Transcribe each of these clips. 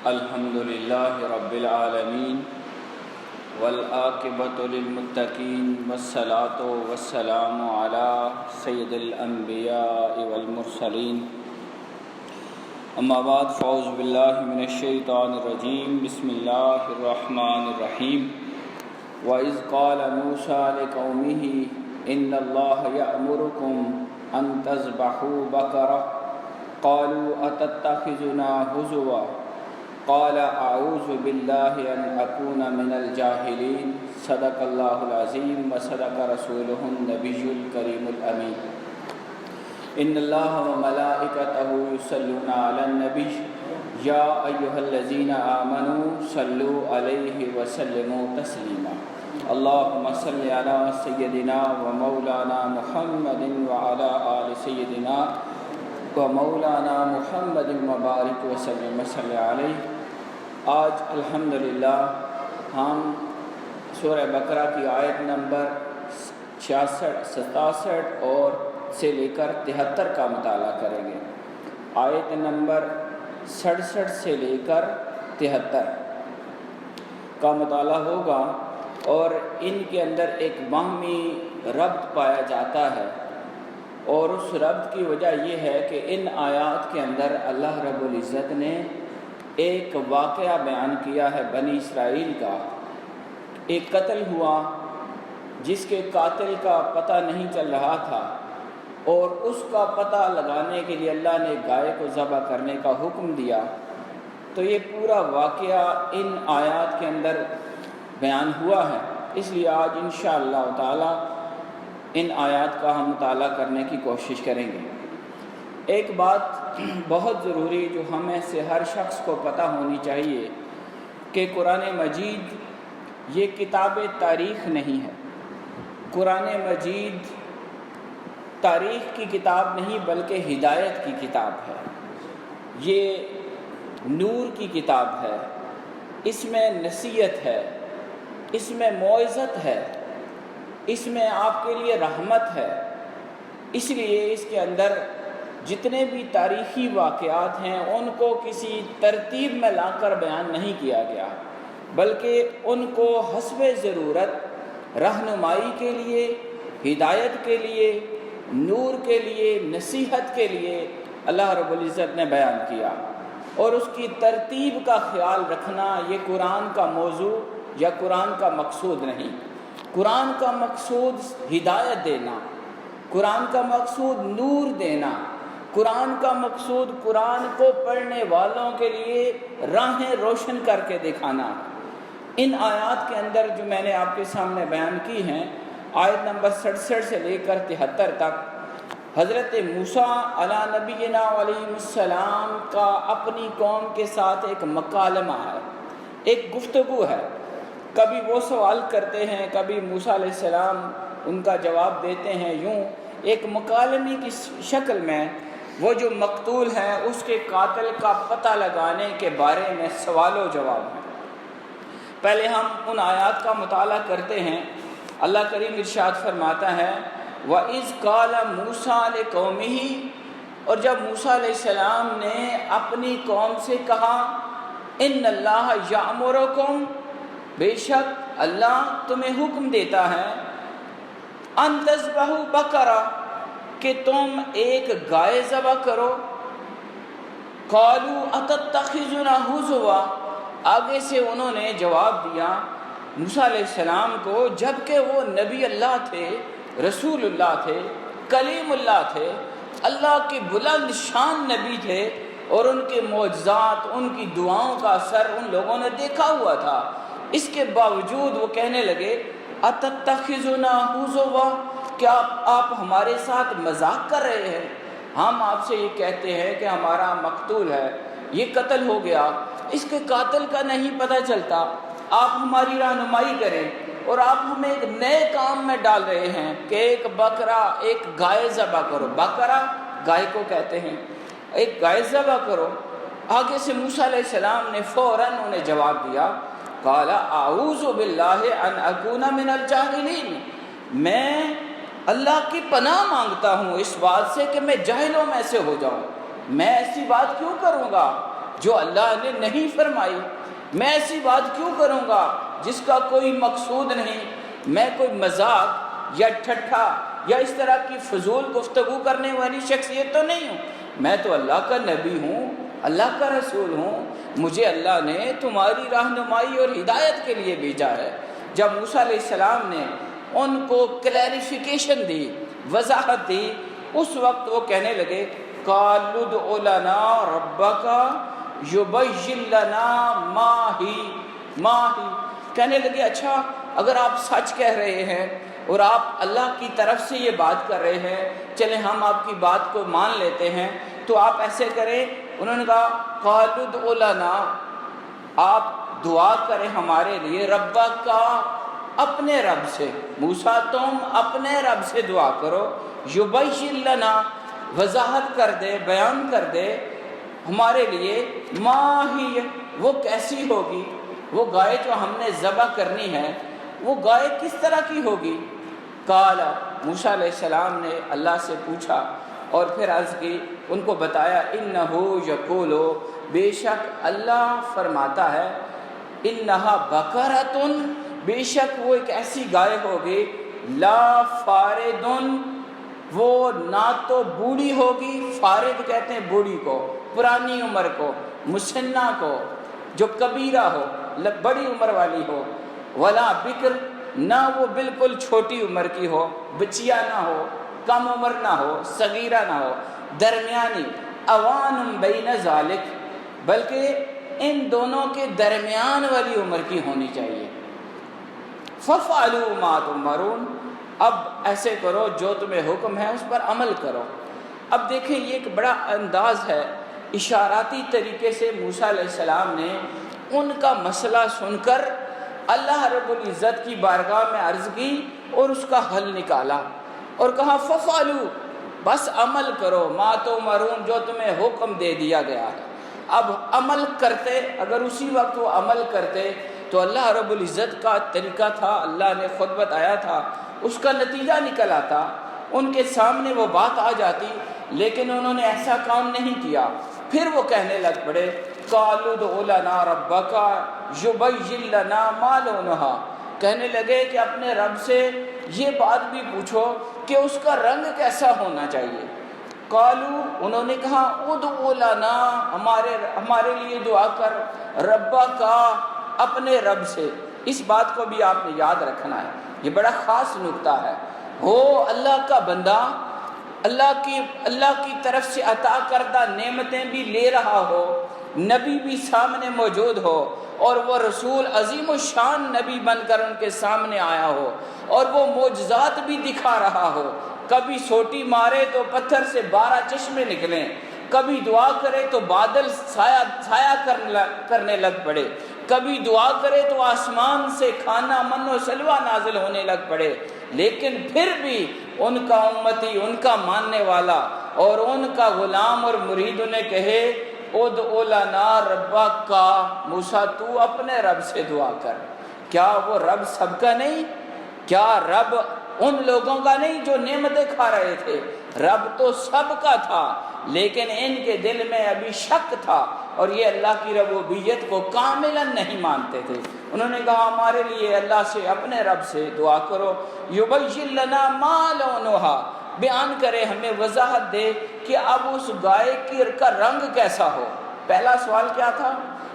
الحمد للہ رب العالمین والعاقبۃ للمتقین والصلاۃ والسلام علی سید الانبیاء والمرسلین اما بعد فاعوذ باللہ من الشیطان الرجیم بسم اللہ الرحمن الرحیم وَإِذْ قَالَ مُوسَىٰ لِقَوْمِهِ إِنَّ اللَّهَ يَأْمُرُكُمْ أَن تَذْبَحُوا بَقَرَةً قَالُوا أَتَتَّخِذُنَا هُزُوًا قَالَ أَعُوذُ بِاللَّهِ أَنْ أَكُونَ مِنَ الْجَاهِلِينَ صدق اللہ العظیم وصدق رسولہ النبی الکریم الامین ان اللہ وملائکتہ یصلون علی النبی یا ایہا الذین آمنوا صلوا علیہ وسلموا تسلیما اللہم صل علی سیدنا ومولانا محمد وعلی آل سیدنا ومولانا محمد مبارک وسلم صلی علیہ۔ آج الحمدللہ ہم سورہ بقرہ کی آیت نمبر 66 67 اور سے لے کر 73 کا مطالعہ کریں گے۔ آیت نمبر 67 سے لے کر 73 کا مطالعہ ہوگا اور ان کے اندر ایک باہمی ربط پایا جاتا ہے، اور اس ربط کی وجہ یہ ہے کہ ان آیات کے اندر اللہ رب العزت نے ایک واقعہ بیان کیا ہے بنی اسرائیل کا۔ ایک قتل ہوا جس کے قاتل کا پتہ نہیں چل رہا تھا، اور اس کا پتہ لگانے کے لیے اللہ نے گائے کو ذبح کرنے کا حکم دیا۔ تو یہ پورا واقعہ ان آیات کے اندر بیان ہوا ہے، اس لیے آج انشاءاللہ تعالی ان آیات کا ہم مطالعہ کرنے کی کوشش کریں گے۔ ایک بات بہت ضروری جو ہمیں سے ہر شخص کو پتہ ہونی چاہیے کہ قرآن مجید یہ کتاب تاریخ نہیں ہے۔ قرآن مجید تاریخ کی کتاب نہیں بلکہ ہدایت کی کتاب ہے، یہ نور کی کتاب ہے، اس میں نصیحت ہے، اس میں موعظت ہے، اس میں آپ کے لیے رحمت ہے۔ اس لیے اس کے اندر جتنے بھی تاریخی واقعات ہیں ان کو کسی ترتیب میں لا کر بیان نہیں کیا گیا، بلکہ ان کو حسب ضرورت رہنمائی کے لیے، ہدایت کے لیے، نور کے لیے، نصیحت کے لیے اللہ رب العزت نے بیان کیا، اور اس کی ترتیب کا خیال رکھنا یہ قرآن کا موضوع یا قرآن کا مقصود نہیں۔ قرآن کا مقصود ہدایت دینا، قرآن کا مقصود نور دینا، قرآن کا مقصود قرآن کو پڑھنے والوں کے لیے راہیں روشن کر کے دکھانا۔ ان آیات کے اندر جو میں نے آپ کے سامنے بیان کی ہیں، آیت نمبر 67 سے لے کر 73 تک حضرت موسیٰ علیٰ نبینا علیہ السلام کا اپنی قوم کے ساتھ ایک مکالمہ ہے، ایک گفتگو ہے۔ کبھی وہ سوال کرتے ہیں، کبھی موسیٰ علیہ السلام ان کا جواب دیتے ہیں، یوں ایک مکالمے کی شکل میں وہ جو مقتول ہیں اس کے قاتل کا پتہ لگانے کے بارے میں سوال و جواب ہے۔ پہلے ہم ان آیات کا مطالعہ کرتے ہیں۔ اللہ کریم ارشاد فرماتا ہے وَإِذْ قَالَ مُوسَىٰ لِقَوْمِهِ، اور جب موسیٰ علیہ السلام نے اپنی قوم سے کہا إِنَّ اللَّهَ يَأْمُرُكُمْ، بے شک اللہ تمہیں حکم دیتا ہے أَن تَذْبَحُوا بَقَرَةً، کہ تم ایک گائے ذبح کرو۔ قَالُوا أَتَتَّخِذُنَا هُزُوًا، آگے سے انہوں نے جواب دیا موسیٰ علیہ السلام کو، جبکہ وہ نبی اللہ تھے، رسول اللہ تھے، کلیم اللہ تھے، اللہ کے بلند شان نبی تھے، اور ان کے معجزات، ان کی دعاؤں کا اثر ان لوگوں نے دیکھا ہوا تھا۔ اس کے باوجود وہ کہنے لگے أَتَتَّخِذُنَا هُزُوًا، کیا آپ ہمارے ساتھ مذاق کر رہے ہیں؟ ہم آپ سے یہ کہتے ہیں کہ ہمارا مقتول ہے، یہ قتل ہو گیا، اس کے قاتل کا نہیں پتہ چلتا، آپ ہماری رہنمائی کریں، اور آپ ہمیں ایک نئے کام میں ڈال رہے ہیں کہ ایک بکرا، ایک گائے ذبح کرو۔ بکرا گائے کو کہتے ہیں، ایک گائے ذبح کرو۔ آگے سے موسیٰ علیہ السلام نے فوراً انہیں جواب دیا قال اعوذ باللہ ان اکون من الجاہلین، میں اللہ کی پناہ مانگتا ہوں اس بات سے کہ میں جاہلوں میں سے ہو جاؤں۔ میں ایسی بات کیوں کروں گا جو اللہ نے نہیں فرمائی؟ میں ایسی بات کیوں کروں گا جس کا کوئی مقصود نہیں؟ میں کوئی مذاق یا ٹھٹھا یا اس طرح کی فضول گفتگو کرنے والی شخصیت تو نہیں ہوں۔ میں تو اللہ کا نبی ہوں، اللہ کا رسول ہوں، مجھے اللہ نے تمہاری رہنمائی اور ہدایت کے لیے بھیجا ہے۔ جب موسیٰ علیہ السلام نے ان کو کلیریفیکیشن دی، وضاحت دی، اس وقت وہ کہنے لگے قَالُوا ادْعُ لَنَا رَبَّكَ يُبَيِّن لَنَا مَا ہی، کہنے لگے اچھا اگر آپ سچ کہہ رہے ہیں اور آپ اللہ کی طرف سے یہ بات کر رہے ہیں، چلیں ہم آپ کی بات کو مان لیتے ہیں، تو آپ ایسے کریں۔ انہوں نے کہا قَالُوا ادْعُ لَنَا، آپ دعا کریں ہمارے لیے، ربک کا، اپنے رب سے۔ موسیٰ تم اپنے رب سے دعا کرو، یبین لنا، وضاحت کر دے، بیان کر دے ہمارے لیے، ما ہی، وہ کیسی ہوگی، وہ گائے جو ہم نے ذبح کرنی ہے وہ گائے کس طرح کی ہوگی؟ قال، موسیٰ علیہ السلام نے اللہ سے پوچھا اور پھر عرض کی، ان کو بتایا انہو یقولو، بے شک اللہ فرماتا ہے، انہا بقرۃ، بے شک وہ ایک ایسی گائے ہوگی، لا فاردن، وہ نہ تو بوڑھی ہوگی، فارد کہتے ہیں بوڑھی کو، پرانی عمر کو، مسنہ کو، جو کبیرہ ہو، بڑی عمر والی ہو، ولا بکر، نہ وہ بالکل چھوٹی عمر کی ہو، بچیا نہ ہو، کم عمر نہ ہو، صغیرہ نہ ہو، درمیانی، اوان بین ذالک، بلکہ ان دونوں کے درمیان والی عمر کی ہونی چاہیے۔ فَفْعَلُوا مَا تُؤْمَرُونَ، اب ایسے کرو جو تمہیں حکم ہے اس پر عمل کرو۔ اب دیکھیں یہ ایک بڑا انداز ہے، اشاراتی طریقے سے موسیٰ علیہ السلام نے ان کا مسئلہ سن کر اللہ رب العزت کی بارگاہ میں عرض کی اور اس کا حل نکالا اور کہا فَفْعَلُوا، بس عمل کرو، مَا تُؤْمَرُونَ، جو تمہیں حکم دے دیا گیا ہے۔ اب عمل کرتے، اگر اسی وقت وہ عمل کرتے تو اللہ رب العزت کا طریقہ تھا، اللہ نے خود بتایا تھا، اس کا نتیجہ نکل آتا، ان کے سامنے وہ بات آ جاتی، لیکن انہوں نے ایسا کام نہیں کیا۔ پھر وہ کہنے لگ پڑے قَالُوا ادْعُ لَنَا رَبَّكَ يُبَيِّن لَنَا مَا لَوْنُهَا، کہنے لگے کہ اپنے رب سے یہ بات بھی پوچھو کہ اس کا رنگ کیسا ہونا چاہیے۔ قالو، انہوں نے کہا ادعو لنا، ہمارے لیے دعا کر، ربا کا، اپنے رب سے۔ اس بات کو بھی آپ نے یاد رکھنا ہے، یہ بڑا خاص نکتہ ہے۔ ہو اللہ کا بندہ، اللہ کی طرف سے عطا کردہ نعمتیں بھی لے رہا ہو، نبی بھی سامنے موجود ہو، اور وہ رسول عظیم الشان نبی بن کر ان کے سامنے آیا ہو، اور وہ معجزات بھی دکھا رہا ہو، کبھی سوٹی مارے تو پتھر سے 12 چشمے نکلیں، کبھی دعا کرے تو بادل سایہ کرنے لگ پڑے، کبھی دعا کرے تو آسمان سے کھانا من و سلوہ نازل ہونے لگ پڑے، لیکن پھر بھی ان کا امتی، ان کا ماننے والا اور ان کا غلام اور مرید انہیں کہے ادعو لنا ربک کا، موسیٰ تو اپنے رب سے دعا کر۔ کیا وہ رب سب کا نہیں؟ کیا رب ان لوگوں کا نہیں جو نعمتیں کھا رہے تھے؟ رب تو سب کا تھا، لیکن ان کے دل میں ابھی شک تھا اور یہ اللہ کی ربوبیت کو کاملاً نہیں مانتے تھے۔ انہوں نے کہا ہمارے لیے اللہ سے، اپنے رب سے دعا کرو، یبین لنا ما لونھا، بیان کرے، ہمیں وضاحت دے کہ اب اس گائے کا رنگ کیسا ہو۔ پہلا سوال کیا تھا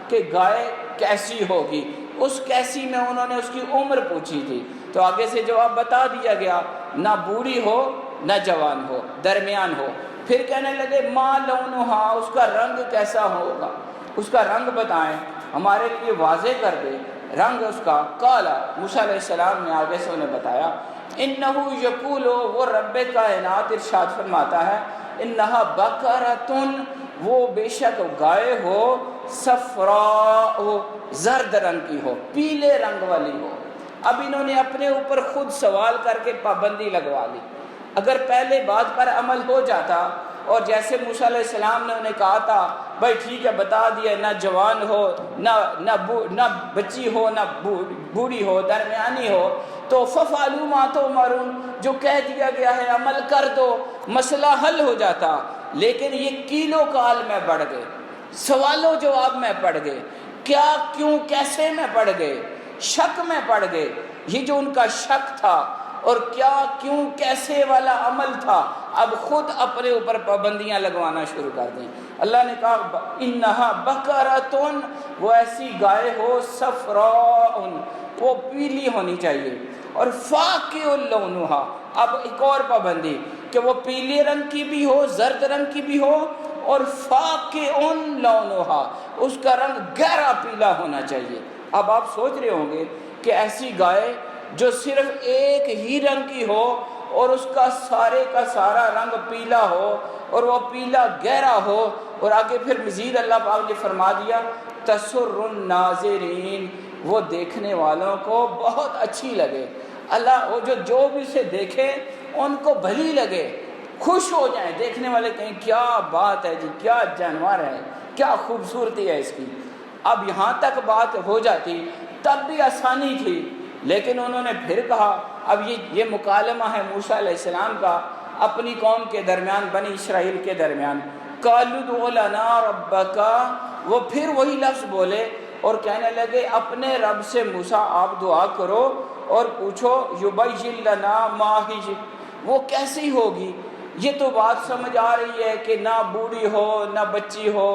کہ گائے کیسی ہوگی، اس کیسی میں انہوں نے اس کی عمر پوچھی تھی، تو آگے سے جواب بتا دیا گیا، نہ بوڑھی ہو نہ جوان ہو، درمیان ہو۔ پھر کہنے لگے ما لونھا، اس کا رنگ کیسا ہوگا، اس کا رنگ بتائیں، ہمارے لیے واضح کر دے رنگ اس کا۔ قال، موسیٰ علیہ السلام نے آگے سے انہیں بتایا، انہو یقول، وہ رب کائنات ارشاد فرماتا ہے، انہا بقرۃ، وہ بے شک گائے ہو، صفراء، زرد رنگ کی ہو، پیلے رنگ والی ہو۔ اب انہوں نے اپنے اوپر خود سوال کر کے پابندی لگوا لی۔ اگر پہلے بات پر عمل ہو جاتا اور جیسے موسیٰ علیہ السلام نے انہیں کہا تھا بھائی ٹھیک ہے بتا دیا، نہ جوان ہو نہ بچی ہو نہ بوڑھی ہو، درمیانی ہو، تو فَفْعَلُوا مَا تُؤْمَرُونَ، جو کہہ دیا گیا ہے عمل کر دو، مسئلہ حل ہو جاتا۔ لیکن یہ کیلو کال میں بڑھ گئے، سوال و جواب میں پڑ گئے، کیا کیوں کیسے میں پڑ گئے، شک میں پڑ گئے۔ یہ جو ان کا شک تھا اور کیا کیوں کیسے والا عمل تھا، اب خود اپنے اوپر پابندیاں لگوانا شروع کر دیں۔ اللہ نے کہا انہا بقرۃ، وہ ایسی گائے ہو صفراء، وہ پیلی ہونی چاہیے، اور فاقع لونھا، اب ایک اور پابندی کہ وہ پیلے رنگ کی بھی ہو، زرد رنگ کی بھی ہو، اور فاقع لونھا، اس کا رنگ گہرا پیلا ہونا چاہیے۔ اب آپ سوچ رہے ہوں گے کہ ایسی گائے جو صرف ایک ہی رنگ کی ہو اور اس کا سارے کا سارا رنگ پیلا ہو اور وہ پیلا گہرا ہو، اور آگے پھر مزید اللہ پاک نے فرما دیا تسر الناظرین، وہ دیکھنے والوں کو بہت اچھی لگے۔ اللہ وہ جو بھی اسے دیکھے ان کو بھلی لگے، خوش ہو جائیں، دیکھنے والے کہیں کیا بات ہے جی، کیا جانور ہے، کیا خوبصورتی ہے اس کی۔ اب یہاں تک بات ہو جاتی تب بھی آسانی تھی، لیکن انہوں نے پھر کہا، اب یہ مکالمہ ہے موسیٰ علیہ السلام کا اپنی قوم کے درمیان، بنی اسرائیل کے درمیان۔ قالوا ادع لنا ربک، وہ پھر وہی لفظ بولے اور کہنے لگے اپنے رب سے موسیٰ آپ دعا کرو اور پوچھو یبین لنا ما ہی، وہ کیسی ہوگی۔ یہ تو بات سمجھ آ رہی ہے کہ نہ بوڑھی ہو نہ بچی ہو،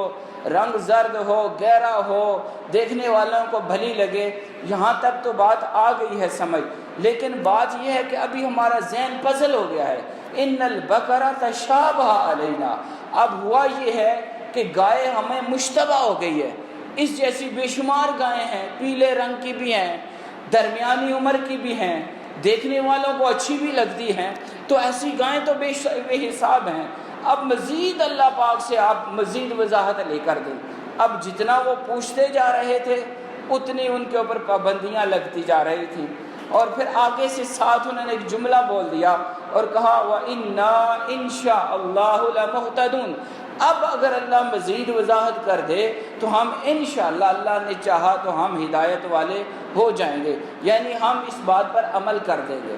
رنگ زرد ہو، گہرا ہو، دیکھنے والوں کو بھلی لگے، یہاں تک تو بات آ گئی ہے سمجھ، لیکن بات یہ ہے کہ ابھی ہمارا ذہن پزل ہو گیا ہے۔ ان البقرہ تشابہ علینا، اب ہوا یہ ہے کہ گائے ہمیں مشتبہ ہو گئی ہے، اس جیسی بے شمار گائیں ہیں، پیلے رنگ کی بھی ہیں، درمیانی عمر کی بھی ہیں، دیکھنے والوں کو اچھی بھی لگتی ہیں، تو ایسی گائیں تو بے حساب ہیں۔ اب مزید اللہ پاک سے آپ مزید وضاحت لے کر دیں۔ اب جتنا وہ پوچھتے جا رہے تھے اتنی ان کے اوپر پابندیاں لگتی جا رہی تھیں، اور پھر آگے سے ساتھ انہوں نے ایک جملہ بول دیا اور کہا وَإِنَّا إِن شَاءَ اللَّهُ لَمُهْتَدُونَ، اب اگر اللہ مزید وضاحت کر دے تو ہم انشاءاللہ، اللہ نے چاہا تو ہم ہدایت والے ہو جائیں گے، یعنی ہم اس بات پر عمل کر دیں گے۔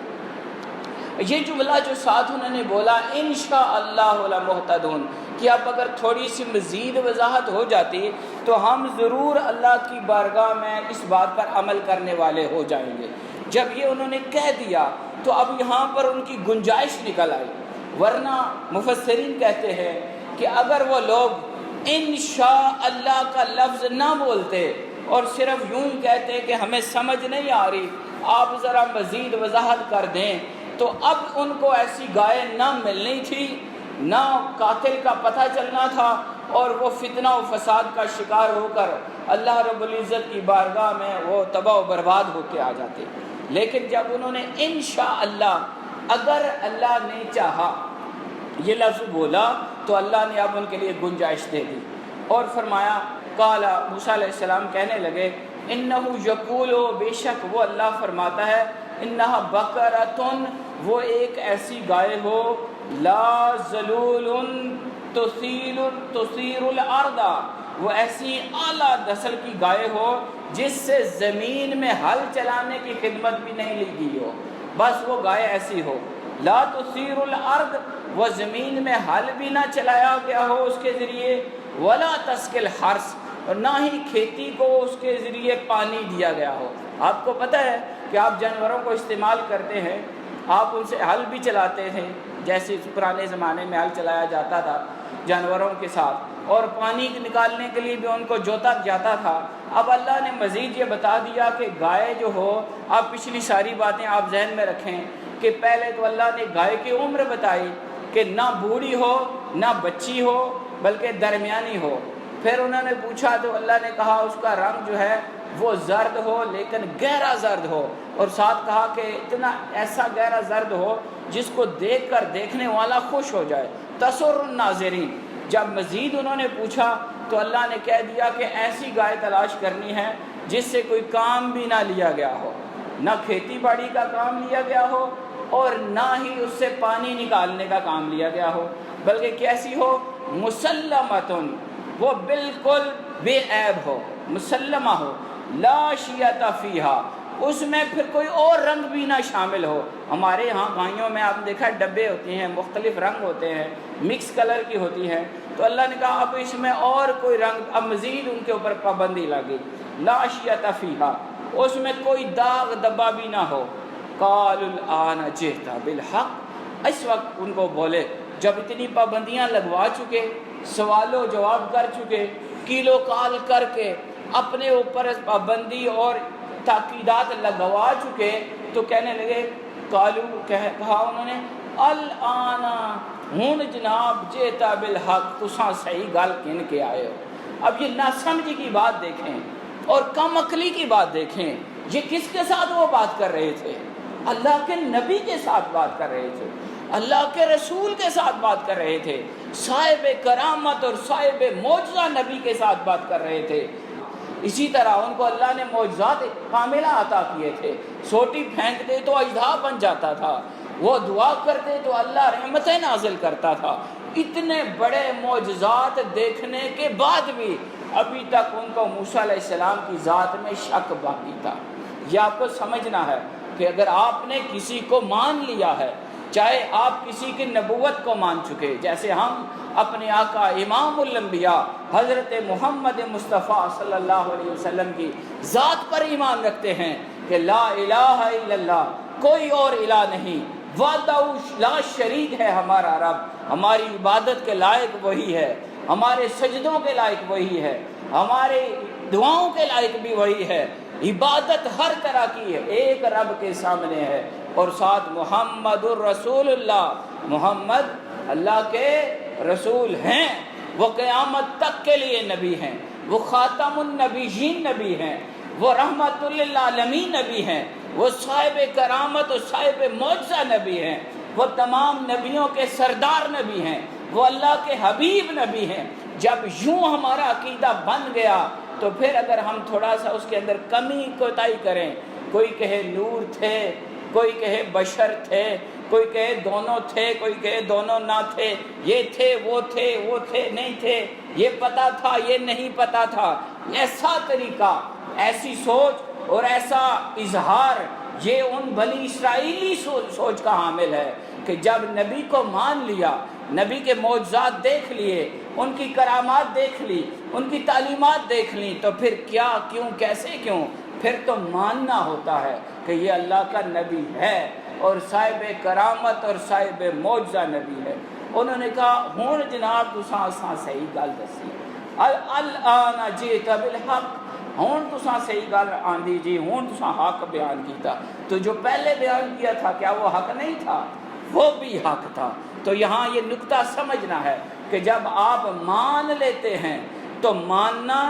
یہ جملہ جو ساتھ انہوں نے بولا انشاءاللہ لمہتدون، کہ اب اگر تھوڑی سی مزید وضاحت ہو جاتی تو ہم ضرور اللہ کی بارگاہ میں اس بات پر عمل کرنے والے ہو جائیں گے۔ جب یہ انہوں نے کہہ دیا تو اب یہاں پر ان کی گنجائش نکل آئی، ورنہ مفسرین کہتے ہیں کہ اگر وہ لوگ انشاءاللہ کا لفظ نہ بولتے اور صرف یوں کہتے کہ ہمیں سمجھ نہیں آ رہی، آپ ذرا مزید وضاحت کر دیں، تو اب ان کو ایسی گائے نہ ملنی تھی، نہ قاتل کا پتہ چلنا تھا، اور وہ فتنہ و فساد کا شکار ہو کر اللہ رب العزت کی بارگاہ میں وہ تباہ و برباد ہو کے آ جاتے۔ لیکن جب انہوں نے انشاءاللہ، اگر اللہ نے چاہا، یہ لفظ بولا تو اللہ نے اب ان کے لیے گنجائش دے دی، اور فرمایا قال، موسیٰ علیہ السلام کہنے لگے انہ یقول، بے شک وہ اللہ فرماتا ہے انہا بقرۃ، وہ ایک ایسی گائے ہو لا ذلول تثیر الارض، وہ ایسی اعلیٰ نسل کی گائے ہو جس سے زمین میں ہل چلانے کی خدمت بھی نہیں لی گئی ہو، بس وہ گائے ایسی ہو لا تثیر الارض، وہ زمین میں ہل بھی نہ چلایا گیا ہو اس کے ذریعے، ولا تسقی الحرث، اور نہ ہی کھیتی کو اس کے ذریعے پانی دیا گیا ہو۔ آپ کو پتہ ہے کہ آپ جانوروں کو استعمال کرتے ہیں، آپ ان سے ہل بھی چلاتے تھے، جیسے پرانے زمانے میں ہل چلایا جاتا تھا جانوروں کے ساتھ، اور پانی نکالنے کے لیے بھی ان کو جوتا جاتا تھا۔ اب اللہ نے مزید یہ بتا دیا کہ گائے جو ہو، آپ پچھلی ساری باتیں آپ ذہن میں رکھیں کہ پہلے تو اللہ نے گائے کی عمر بتائی کہ نہ بوڑھی ہو نہ بچی ہو بلکہ درمیانی ہو، پھر انہوں نے پوچھا تو اللہ نے کہا اس کا رنگ جو ہے وہ زرد ہو لیکن گہرا زرد ہو، اور ساتھ کہا کہ اتنا ایسا گہرا زرد ہو جس کو دیکھ کر دیکھنے والا خوش ہو جائے، تسر الناظرین۔ جب مزید انہوں نے پوچھا تو اللہ نے کہہ دیا کہ ایسی گائے تلاش کرنی ہے جس سے کوئی کام بھی نہ لیا گیا ہو، نہ کھیتی باڑی کا کام لیا گیا ہو اور نہ ہی اس سے پانی نکالنے کا کام لیا گیا ہو، بلکہ کیسی ہو مسلمتن، وہ بالکل بے عیب ہو، مسلمہ ہو، لا شیۃ فیہا، اس میں پھر کوئی اور رنگ بھی نہ شامل ہو۔ ہمارے ہاں گائیوں میں آپ نے دیکھا ڈبے ہوتے ہیں، مختلف رنگ ہوتے ہیں، مکس کلر کی ہوتی ہیں، تو اللہ نے کہا اب اس میں اور کوئی رنگ، اب مزید ان کے اوپر پابندی لگی، لا شیۃ فیہا، اس میں کوئی داغ دبا بھی نہ ہو۔ قالوا الآن جئت بالحق، اس وقت ان کو بولے جب اتنی پابندیاں لگوا چکے، سوال و جواب کر چکے، کیلو کال کر کے اپنے اوپر پابندی اور تاکیدات لگوا چکے، تو کہنے لگے قالو، کہا انہوں نے الآن، ہن جناب جیتا بالحق، تساں صحیح گل کن کے آئے ہو۔ اب یہ ناسمجھی کی بات دیکھیں اور کم عقلی کی بات دیکھیں، یہ کس کے ساتھ وہ بات کر رہے تھے؟ اللہ کے نبی کے ساتھ بات کر رہے تھے، اللہ کے رسول کے ساتھ بات کر رہے تھے، صاحب کرامت اور صاحب معجزہ نبی کے ساتھ بات کر رہے تھے۔ اسی طرح ان کو اللہ نے معجزات کاملہ عطا کیے تھے، سوٹی پھینکتے تو اژدہا بن جاتا تھا، وہ دعا کرتے تو اللہ رحمتیں نازل کرتا تھا۔ اتنے بڑے معجزات دیکھنے کے بعد بھی ابھی تک ان کو موسیٰ علیہ السلام کی ذات میں شک باقی تھا۔ یہ آپ کو سمجھنا ہے کہ اگر آپ نے کسی کو مان لیا ہے، چاہے آپ کسی کی نبوت کو مان چکے، جیسے ہم اپنے آقا امام الانبیاء حضرت محمد مصطفیٰ صلی اللہ علیہ وسلم کی ذات پر ایمان رکھتے ہیں کہ لا الہ الا اللہ، کوئی اور الہ نہیں، وحدہ لا شریک ہے ہمارا رب، ہماری عبادت کے لائق وہی ہے، ہمارے سجدوں کے لائق وہی ہے، ہمارے دعاؤں کے لائق بھی وہی ہے، عبادت ہر طرح کی ہے ایک رب کے سامنے ہے، اور ساتھ محمد الرسول اللہ، محمد اللہ کے رسول ہیں، وہ قیامت تک کے لیے نبی ہیں، وہ خاتم النبیین نبی ہیں، وہ رحمت للعالمین نبی ہیں، وہ صاحب کرامت و صاحب معجزہ نبی ہیں، وہ تمام نبیوں کے سردار نبی ہیں، وہ اللہ کے حبیب نبی ہیں۔ جب یوں ہمارا عقیدہ بن گیا تو پھر اگر ہم تھوڑا سا اس کے اندر کمی کوتاہی کریں، کوئی کہے نور تھے، کوئی کہے بشر تھے، کوئی کہے دونوں تھے، کوئی کہے دونوں نہ تھے، یہ تھے وہ تھے، وہ تھے نہیں تھے، یہ پتہ تھا یہ نہیں پتہ تھا، ایسا طریقہ، ایسی سوچ اور ایسا اظہار، یہ ان بنی اسرائیلی سوچ کا حامل ہے کہ جب نبی کو مان لیا، نبی کے معجزات دیکھ لیے، ان کی کرامات دیکھ لی، ان کی تعلیمات دیکھ لی، تو پھر کیا کیوں کیسے کیوں، پھر تو ماننا ہوتا ہے کہ یہ اللہ کا نبی ہے اور صاحب کرامت اور صاحب معجزہ نبی ہے۔ انہوں نے کہا ہون جناب تساں صحیح گل دسی، الآن جئت بالحق، ہون تساں صحیح گل آندی جی، ہون تساں حق بیان کیتا، تو جو پہلے بیان کیا تھا کیا وہ حق نہیں تھا؟ وہ بھی حق تھا۔ تو یہاں یہ نکتہ سمجھنا ہے کہ جب آپ مان لیتے ہیں تو ماننا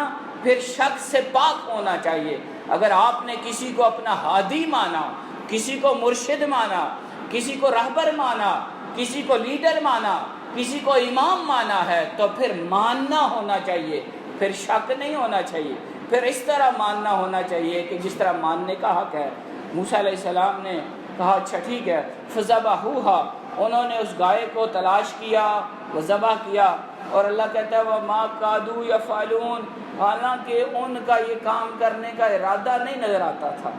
پھر شک سے پاک ہونا چاہیے۔ اگر آپ نے کسی کو اپنا ہادی مانا، کسی کو مرشد مانا، کسی کو رہبر مانا، کسی کو لیڈر مانا، کسی کو امام مانا ہے، تو پھر ماننا ہونا چاہیے، پھر شک نہیں ہونا چاہیے، پھر اس طرح ماننا ہونا چاہیے کہ جس طرح ماننے کا حق ہے۔ موسیٰ علیہ السلام نے کہا اچھا ٹھیک ہے، فذبحوها، انہوں نے اس گائے کو تلاش کیا، وہ ذبح کیا، اور اللہ کہتا ہے وَمَا كَادُوا يَفْعَلُونَ، حالانکہ ان کا یہ کام کرنے کا ارادہ نہیں نظر آتا تھا،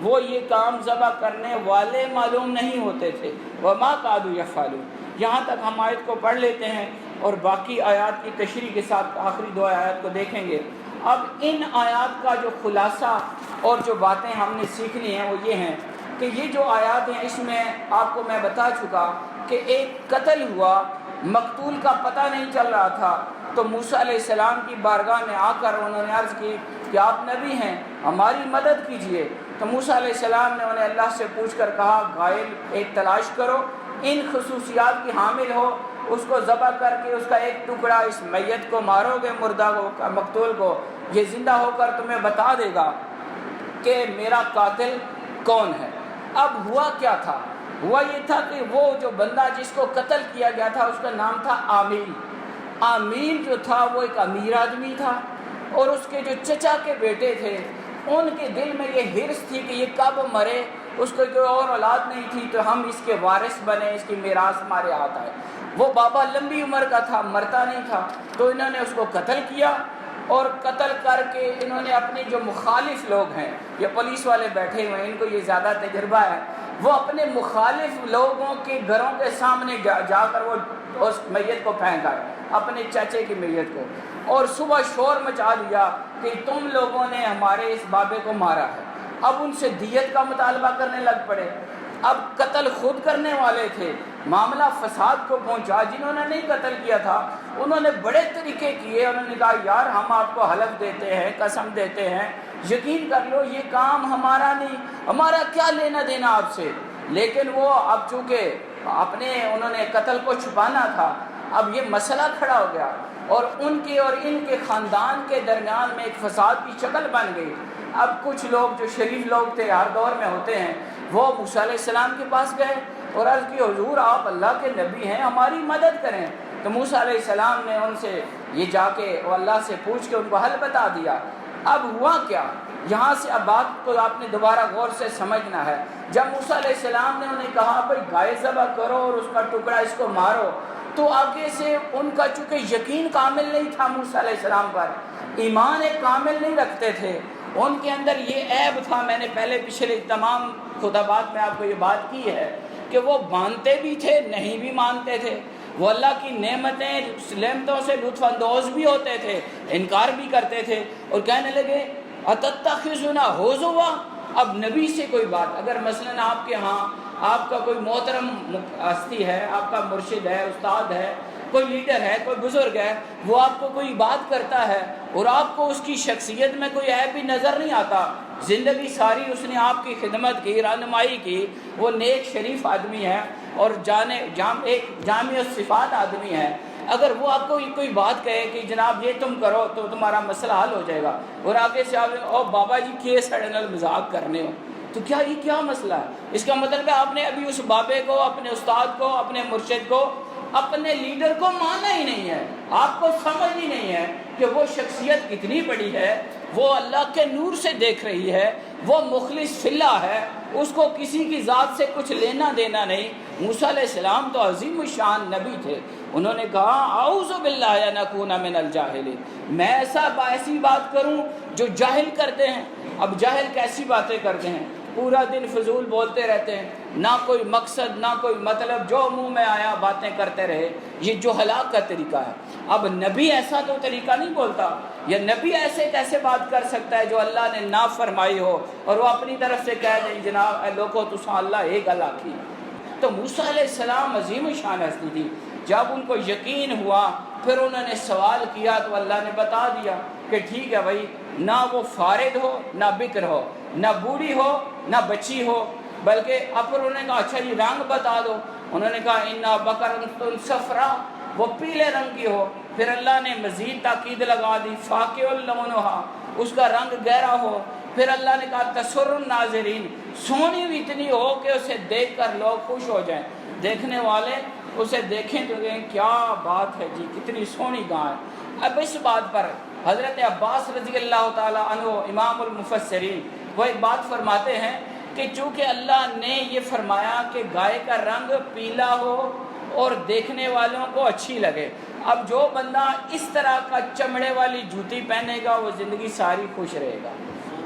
وہ یہ کام ذبح کرنے والے معلوم نہیں ہوتے تھے۔ وَمَا كَادُوا يَفْعَلُونَ، یہاں تک ہم آیت کو پڑھ لیتے ہیں اور باقی آیات کی تشریح کے ساتھ آخری دو آیات کو دیکھیں گے۔ اب ان آیات کا جو خلاصہ اور جو باتیں ہم نے سیکھنی ہیں وہ یہ ہیں کہ یہ جو آیات ہیں اس میں آپ کو میں بتا چکا کہ ایک قتل ہوا، مقتول کا پتہ نہیں چل رہا تھا، تو موسیٰ علیہ السلام کی بارگاہ میں آ کر انہوں نے عرض کی کہ آپ نبی ہیں، ہماری مدد کیجئے۔ تو موسیٰ علیہ السلام نے انہیں اللہ سے پوچھ کر کہا غائل ایک تلاش کرو، ان خصوصیات کی حامل ہو، اس کو ذبح کر کے اس کا ایک ٹکڑا، اس میت کو مارو گے، مردہ کو، مقتول کو، یہ زندہ ہو کر تمہیں بتا دے گا کہ میرا قاتل کون ہے۔ اب ہوا کیا تھا؟ ہوا یہ تھا کہ وہ جو بندہ جس کو قتل کیا گیا تھا اس کا نام تھا عامل۔ عامل جو تھا وہ ایک امیر آدمی تھا، اور اس کے جو چچا کے بیٹے تھے ان کے دل میں یہ حرص تھی کہ یہ کب مرے، اس کو کوئی اور اولاد نہیں تھی تو ہم اس کے وارث بنے، اس کی میراث ہمارے ہاتھ آئے۔ وہ بابا لمبی عمر کا تھا، مرتا نہیں تھا، تو انہوں نے اس کو قتل کیا، اور قتل کر کے انہوں نے اپنے جو مخالف لوگ ہیں، یہ پولیس والے بیٹھے ہوئے ہیں، ان کو یہ زیادہ تجربہ ہے، وہ اپنے مخالف لوگوں کے گھروں کے سامنے جا کر وہ اس میت کو پھینکا، اپنے چچے کی میت کو، اور صبح شور مچا دیا کہ تم لوگوں نے ہمارے اس بابے کو مارا ہے۔ اب ان سے دیت کا مطالبہ کرنے لگ پڑے۔ اب قتل خود کرنے والے تھے، معاملہ فساد کو پہنچا۔ جنہوں نے نہیں قتل کیا تھا انہوں نے بڑے طریقے کیے، انہوں نے کہا یار ہم آپ کو حلف دیتے ہیں، قسم دیتے ہیں، یقین کر لو یہ کام ہمارا نہیں، ہمارا کیا لینا دینا آپ سے۔ لیکن وہ اب چونکہ انہوں نے قتل کو چھپانا تھا، اب یہ مسئلہ کھڑا ہو گیا اور ان کے اور ان کے خاندان کے درمیان میں ایک فساد کی شکل بن گئی۔ اب کچھ لوگ جو شریف لوگ تھے، ہر دور میں ہوتے ہیں، وہ موسیٰ علیہ السلام کے پاس گئے اور عرض کی حضور آپ اللہ کے نبی ہیں، ہماری مدد کریں۔ تو موسیٰ علیہ السلام نے ان سے یہ جا کے وہ اللہ سے پوچھ کے ان کو حل بتا دیا۔ اب ہوا کیا، یہاں سے اب بات کو آپ نے دوبارہ غور سے سمجھنا ہے۔ جب موسیٰ علیہ السلام نے انہیں کہا بھائی گائے ذبح کرو اور اس کا ٹکڑا اس کو مارو، تو آگے سے ان کا چونکہ یقین کامل نہیں تھا موسیٰ علیہ السلام پر، ایمان ایک کامل نہیں رکھتے تھے، ان کے اندر یہ عیب تھا۔ میں نے پہلے پچھلے تمام خطبات میں آپ کو یہ بات کی ہے کہ وہ مانتے بھی تھے، نہیں بھی مانتے تھے، وہ اللہ کی نعمتوں سے لطف اندوز بھی ہوتے تھے، انکار بھی کرتے تھے، اور کہنے لگے اتتخذنا ہزوا۔ اب نبی سے کوئی بات، اگر مثلاً آپ کے ہاں آپ کا کوئی محترم ہستی ہے، آپ کا مرشد ہے، استاد ہے، کوئی لیڈر ہے، کوئی بزرگ ہے، وہ آپ کو کوئی بات کرتا ہے اور آپ کو اس کی شخصیت میں کوئی عیب بھی نظر نہیں آتا، زندگی ساری اس نے آپ کی خدمت کی، رہنمائی کی، وہ نیک شریف آدمی ہے اور ایک جامع الصفات آدمی ہے، اگر وہ آپ کو کوئی بات کہے کہ جناب یہ تم کرو تو تمہارا مسئلہ حل ہو جائے گا، اور آگے سے آپ او بابا جی کیے سڑنل مذاق کرنے ہو، تو کیا یہ کیا مسئلہ ہے؟ اس کا مطلب ہے آپ نے ابھی اس بابے کو، اپنے استاد کو، اپنے مرشد کو، اپنے لیڈر کو مانا ہی نہیں ہے، آپ کو سمجھ ہی نہیں ہے کہ وہ شخصیت کتنی بڑی ہے، وہ اللہ کے نور سے دیکھ رہی ہے، وہ مخلص فی اللہ ہے، اس کو کسی کی ذات سے کچھ لینا دینا نہیں۔ موسیٰ علیہ السلام تو عظیم الشان نبی تھے، انہوں نے کہا اعوذ باللہ ان اکون من الجاہلین، میں ایسی بات کروں جو جاہل کرتے ہیں۔ اب جاہل کیسی باتیں کرتے ہیں، پورا دن فضول بولتے رہتے ہیں، نہ کوئی مقصد نہ کوئی مطلب، جو منہ میں آیا باتیں کرتے رہے، یہ جو ہلاک کا طریقہ ہے۔ اب نبی ایسا تو طریقہ نہیں بولتا، یا نبی ایسے کیسے بات کر سکتا ہے جو اللہ نے نہ فرمائی ہو اور وہ اپنی طرف سے کہہ دیں جناب اے لوگو تساں اللہ ایک گل آکھی۔ تو موسیٰ علیہ السلام عظیم شان ہستی تھی، جب ان کو یقین ہوا پھر انہوں نے سوال کیا تو اللہ نے بتا دیا کہ ٹھیک ہے بھائی، نہ وہ فارد ہو، نہ بکر ہو، نہ بوڑھی ہو، نہ بچی ہو، بلکہ اب انہوں نے کہا اچھا جی رنگ بتا دو، انہوں نے کہا انا بقرۃ صفراء، وہ پیلے رنگ کی ہو۔ پھر اللہ نے مزید تاکید لگا دی فاقع لونھا، اس کا رنگ گہرا ہو۔ پھر اللہ نے کہا تسر الناظرین، سونی بھی اتنی ہو کہ اسے دیکھ کر لوگ خوش ہو جائیں، دیکھنے والے اسے دیکھیں تو کہیں کیا بات ہے جی، کتنی سونی گاں ہے۔ اب اس بات پر حضرت عباس رضی اللہ تعالی عنہ امام المفسرین وہ ایک بات فرماتے ہیں کہ چونکہ اللہ نے یہ فرمایا کہ گائے کا رنگ پیلا ہو اور دیکھنے والوں کو اچھی لگے، اب جو بندہ اس طرح کا چمڑے والی جوتی پہنے گا وہ زندگی ساری خوش رہے گا۔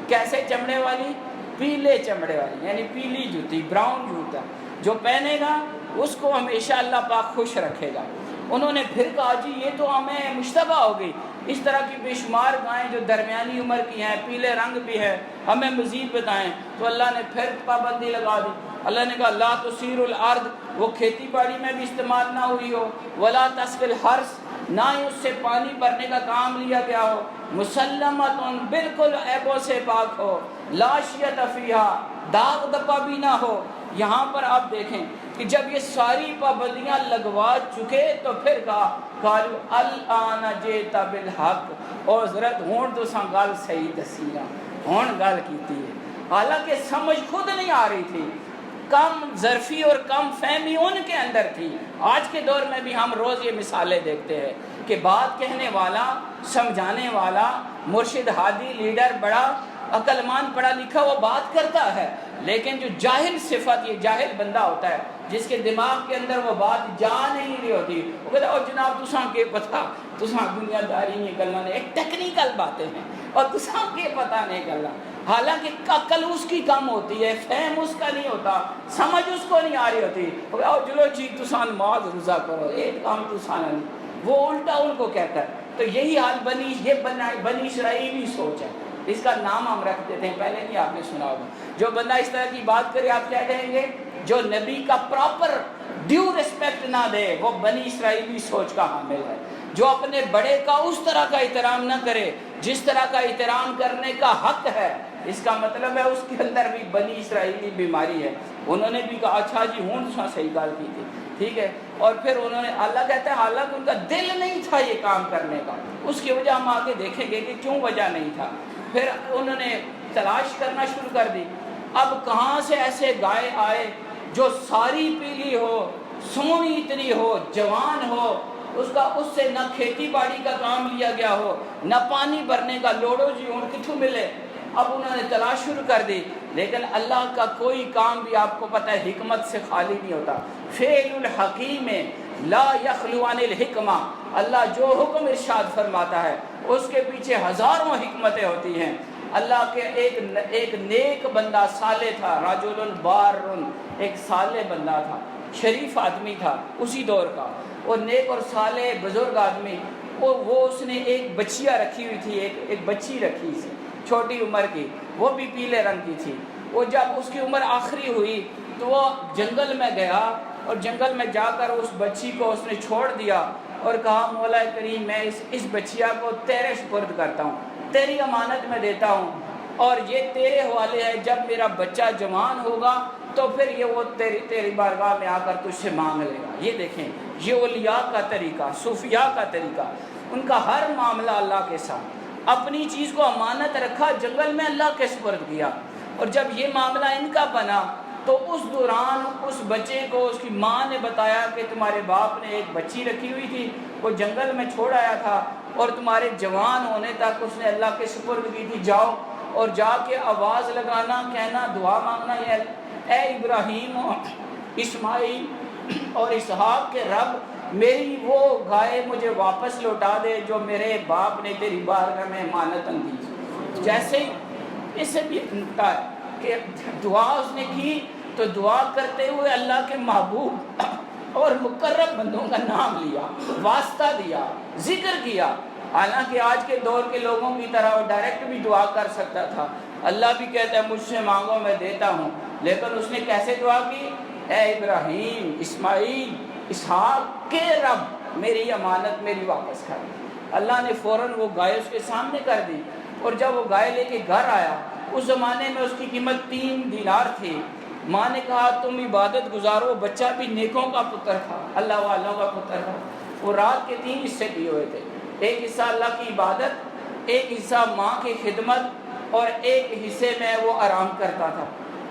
کیسے چمڑے والی؟ پیلے چمڑے والی، یعنی پیلی جوتی، براؤن جوتا جو پہنے گا اس کو ہمیشہ اللہ پاک خوش رکھے گا۔ انہوں نے پھر کہا جی یہ تو ہمیں مشتبہ ہو گئی، اس طرح کی بے شمار گائیں جو درمیانی عمر کی ہیں، پیلے رنگ بھی ہے، ہمیں مزید بتائیں۔ تو اللہ نے پھر پابندی لگا دی، اللہ نے کہا لا تثیر الارض، وہ کھیتی باڑی میں بھی استعمال نہ ہوئی ہو، ولا تسقی الحرث، نہ ہی اس سے پانی بھرنے کا کام لیا گیا ہو، مسلمۃ، بالکل عیبوں سے پاک ہو، لا شیۃ فیہا، داغ دپا بھی نہ ہو۔ یہاں پر آپ دیکھیں کہ جب یہ ساری پابندیاں لگوا چکے تو پھر کہا قالوا الآن جئت بالحق، اور ضرورت ہون تو ساں گل صحیح دسی نا، ہون گل کیتی ہے، حالانکہ سمجھ خود نہیں آ رہی تھی، کم ظرفی اور کم فہمی ان کے اندر تھی۔ آج کے دور میں بھی ہم روز یہ مثالیں دیکھتے ہیں کہ بات کہنے والا، سمجھانے والا، مرشد، ہادی، لیڈر، بڑا عقل مند، پڑھا لکھا، وہ بات کرتا ہے، لیکن جو جاہل صفت، یہ جاہل بندہ ہوتا ہے جس کے دماغ کے اندر وہ بات جا نہیں رہی ہوتی، وہ کہتا ہے اور جناب تساں کے پتہ، تساں دنیا داری نہیں کرنا، ایک ٹیکنیکل باتیں ہیں اور تساں کے پتہ نہیں کرنا، حالانکہ عقل اس کی کم ہوتی ہے، فہم اس کا نہیں ہوتا، سمجھ اس کو نہیں آ رہی ہوتی، اور چلو جی تساں نماز روزہ کرو، ایک کام تساں نہیں، وہ الٹا ان کو کہتا ہے۔ تو یہی حال بنی اسرائیلی سوچ ہے، اس کا نام ہم رکھ دیتے ہیں، پہلے نہیں آپ نے سنا ہوگا۔ جو بندہ اس طرح کی بات کرے آپ کیا کہیں گے؟ جو نبی کا پراپر ڈیو رسپیکٹ نہ دے وہ بنی اسرائیلی سوچ کا حامل ہے۔ جو اپنے بڑے کا اس طرح کا احترام نہ کرے جس طرح کا احترام کرنے کا حق ہے، اس کا مطلب ہے اس کے اندر بھی بنی اسرائیلی بیماری ہے۔ انہوں نے بھی کہا اچھا جی ہوں تو صحیح گل کی تھی، ٹھیک ہے، اور پھر انہوں نے، اللہ کہتا ہے حالانکہ ان کا دل نہیں تھا یہ کام کرنے کا، اس کی وجہ ہم آگے دیکھیں گے کہ کیوں وجہ نہیں تھا۔ پھر انہوں نے تلاش کرنا شروع کر دی، اب کہاں سے ایسے گائے آئے جو ساری پیلی ہو، سونی اتنی ہو، جوان ہو، اس سے نہ کھیتی باڑی کا کام لیا گیا ہو، نہ پانی بھرنے کا، لوڑو جی ہوں کتوں ملے۔ اب انہوں نے تلاش شروع کر دی، لیکن اللہ کا کوئی کام بھی آپ کو پتہ ہے حکمت سے خالی نہیں ہوتا۔ فعل الحکیم لا یخلو عن الحکمہ، اللہ جو حکم ارشاد فرماتا ہے اس کے پیچھے ہزاروں حکمتیں ہوتی ہیں۔ اللہ کے ایک نیک بندہ صالح تھا، رجل بار، ایک صالح بندہ تھا، شریف آدمی تھا اسی دور کا، اور نیک اور صالح بزرگ آدمی، وہ اس نے ایک بچیا رکھی ہوئی تھی، ایک بچی رکھی تھی چھوٹی عمر کی، وہ بھی پیلے رنگ کی تھی۔ وہ جب اس کی عمر آخری ہوئی تو وہ جنگل میں گیا، اور جنگل میں جا کر اس بچی کو اس نے چھوڑ دیا اور کہا مولا کریم میں اس بچیا کو تیرے سپرد کرتا ہوں، تیری امانت میں دیتا ہوں، اور یہ تیرے حوالے ہے، جب میرا بچہ جوان ہوگا تو پھر یہ وہ تیری بارگاہ میں آ کر تجھ سے مانگ لے گا۔ یہ دیکھیں یہ اولیاء کا طریقہ، صوفیاء کا طریقہ، ان کا ہر معاملہ اللہ کے ساتھ، اپنی چیز کو امانت رکھا، جنگل میں اللہ کے سپرد کیا، اور جب یہ معاملہ ان کا بنا تو اس دوران اس بچے کو اس کی ماں نے بتایا کہ تمہارے باپ نے ایک بچی رکھی ہوئی تھی، وہ جنگل میں چھوڑ آیا تھا، اور تمہارے جوان ہونے تک اس نے اللہ کے سپرد کی تھی، جاؤ اور جا کے آواز لگانا، کہنا، دعا مانگنا، اے ابراہیم اسماعیل اور اسحاق کے رب، میری وہ گائے مجھے واپس لوٹا دے جو میرے باپ نے تیری بارگاہ میں امانتاً دی۔ جیسے ہی اس سے بھی نکتا ہے کہ دعا اس نے کی تو دعا کرتے ہوئے اللہ کے محبوب اور مقرب بندوں کا نام لیا، واسطہ دیا، ذکر کیا۔ حالانکہ آج کے دور کے لوگوں کی طرح وہ ڈائریکٹ بھی دعا کر سکتا تھا، اللہ بھی کہتا ہے مجھ سے مانگو میں دیتا ہوں، لیکن اس نے کیسے دعا کی؟ اے ابراہیم اسماعیل اسحاق کے رب، میری امانت میری واپس کر۔ اللہ نے فوراً وہ گائے اس کے سامنے کر دی، اور جب وہ گائے لے کے گھر آیا، اس زمانے میں اس کی قیمت 3 دینار تھی۔ ماں نے کہا تم عبادت گزارو، بچہ بھی نیکوں کا پتر تھا، اللہ والوں کا پتر تھا۔ وہ رات کے 3 حصے کیے ہوئے تھے، ایک حصہ اللہ کی عبادت، ایک حصہ ماں کی خدمت، اور ایک حصے میں وہ آرام کرتا تھا۔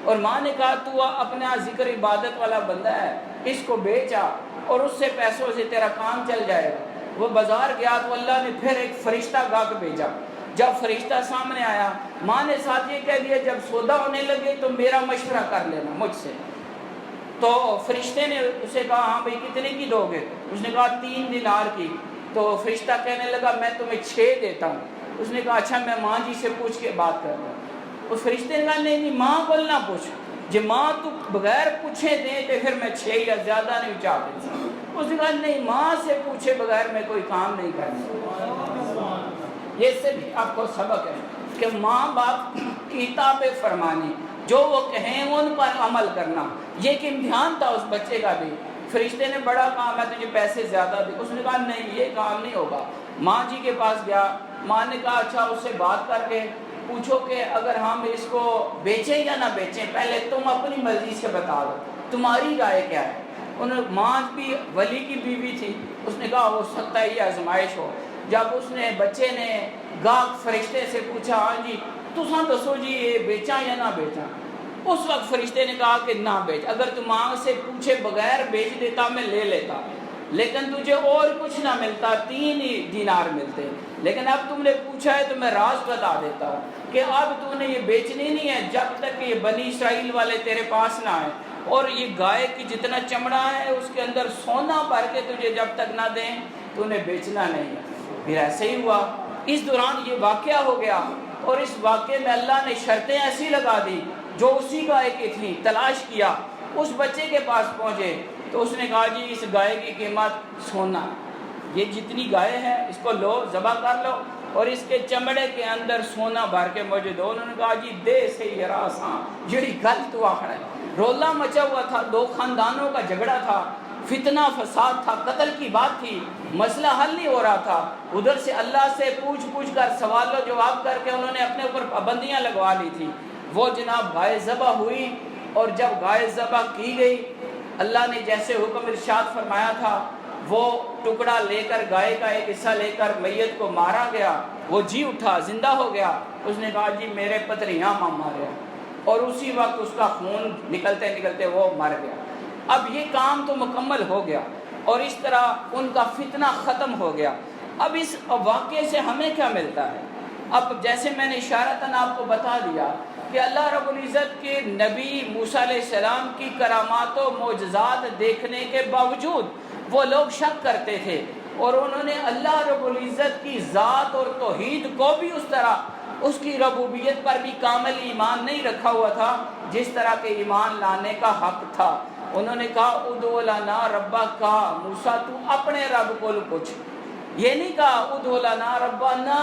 اور ماں نے کہا تو اپنا ذکر عبادت والا بندہ ہے، اس کو بیچا اور اس سے پیسوں سے تیرا کام چل جائے گا۔ وہ بازار گیا تو اللہ نے پھر ایک فرشتہ گاہک بھیجا۔ جب فرشتہ سامنے آیا، ماں نے ساتھ یہ کہہ دیا جب سودا ہونے لگے تو میرا مشورہ کر لینا مجھ سے۔ تو فرشتے نے اسے کہا ہاں بھائی کتنے کی دو گے؟ اس نے کہا 3 دینار کی۔ تو فرشتہ کہنے لگا میں تمہیں 6 دیتا ہوں۔ اس نے کہا اچھا میں ماں جی سے پوچھ کے بات کرتا ہوں۔ اس فرشتے نے کہا نہیں ماں کو نہ پوچھ، جب ماں تو بغیر پوچھے دے تو پھر میں 6 یا زیادہ نہیں چاہتا۔ اس نے کہا نہیں ماں سے پوچھے بغیر میں کوئی کام نہیں کرنا۔ یہ سے بھی آپ کو سبق ہے کہ ماں باپ کی اطاعت فرمانی، جو وہ کہیں ان پر عمل کرنا۔ یہ ایک امتحان تھا اس بچے کا بھی۔ فرشتے نے بڑا کہا میں تجھے پیسے زیادہ دے، اس نے کہا نہیں یہ کام نہیں ہوگا۔ ماں جی کے پاس گیا، ماں نے کہا اچھا اس سے بات کر کے پوچھو کہ اگر ہم اس کو بیچیں یا نہ بیچیں، پہلے تم اپنی مرضی سے بتا دو تمہاری رائے کیا ہے۔ ماں بھی ولی کی بیوی تھی، اس نے کہا ہو سکتا ہے یہ آزمائش ہو۔ جب اس نے بچے نے گاہک فرشتے سے پوچھا ہاں جی تساں دسو جی یہ بیچاں یا نہ بیچاں، اس وقت فرشتے نے کہا کہ نہ بیچ، اگر تم ماں سے پوچھے بغیر بیچ دیتا میں لے لیتا، لیکن تجھے اور کچھ نہ ملتا، 3 ہی دینار ملتے، لیکن اب تم نے پوچھا ہے تو میں راز بتا دیتا ہوں کہ اب تو نے یہ بیچنی نہیں ہے جب تک کہ یہ بنی اسرائیل والے تیرے پاس نہ آئے۔ اور یہ گائے کی جتنا چمڑا ہے اس کے اندر سونا بھر کے تجھے جب تک نہ دیں تو انہیں بیچنا نہیں ہے۔ پھر ایسے ہی ہوا، اس دوران یہ واقعہ ہو گیا، اور اس واقعے میں اللہ نے شرطیں ایسی لگا دی جو اسی گائے کی تھیں۔ تلاش کیا، اس بچے کے پاس پہنچے تو اس نے کہا جی اس گائے کی قیمت سونا، یہ جتنی گائے ہے اس کو لو، ذبح کر لو، اور اس کے چمڑے کے اندر سونا بھر کے مجھے دو۔ انہوں نے کہا جی دے صحیح راساں جڑی گل تو آخر ہے۔ رولا مچا ہوا تھا، دو خاندانوں کا جھگڑا تھا، فتنہ فساد تھا، قتل کی بات تھی، مسئلہ حل نہیں ہو رہا تھا۔ ادھر سے اللہ سے پوچھ کر سوال و جواب کر کے انہوں نے اپنے اوپر پابندیاں لگوا لی تھی۔ وہ جناب گائے ذبح ہوئی، اور جب گائے ذبح کی گئی اللہ نے جیسے حکم ارشاد فرمایا تھا، وہ ٹکڑا لے کر، گائے کا ایک حصہ لے کر میت کو مارا گیا۔ وہ جی اٹھا، زندہ ہو گیا۔ اس نے کہا جی میرے پتریاں ماں مارے، اور اسی وقت اس کا خون نکلتے نکلتے وہ مر گیا۔ اب یہ کام تو مکمل ہو گیا، اور اس طرح ان کا فتنہ ختم ہو گیا۔ اب اس واقعے سے ہمیں کیا ملتا ہے؟ اب جیسے میں نے اشارتاً آپ کو بتا دیا کہ اللہ رب العزت کے نبی موسیٰ علیہ السلام کی کرامات و معجزات دیکھنے کے باوجود وہ لوگ شک کرتے تھے، اور انہوں نے اللہ رب العزت کی ذات اور توحید کو بھی اس طرح، اس کی ربوبیت پر بھی کامل ایمان نہیں رکھا ہوا تھا جس طرح کے ایمان لانے کا حق تھا۔ انہوں نے کہا ادعو لنا ربک، موسیٰ تو اپنے رب کو پوچھ، یہ نہیں کہا ادعو لنا ربنا،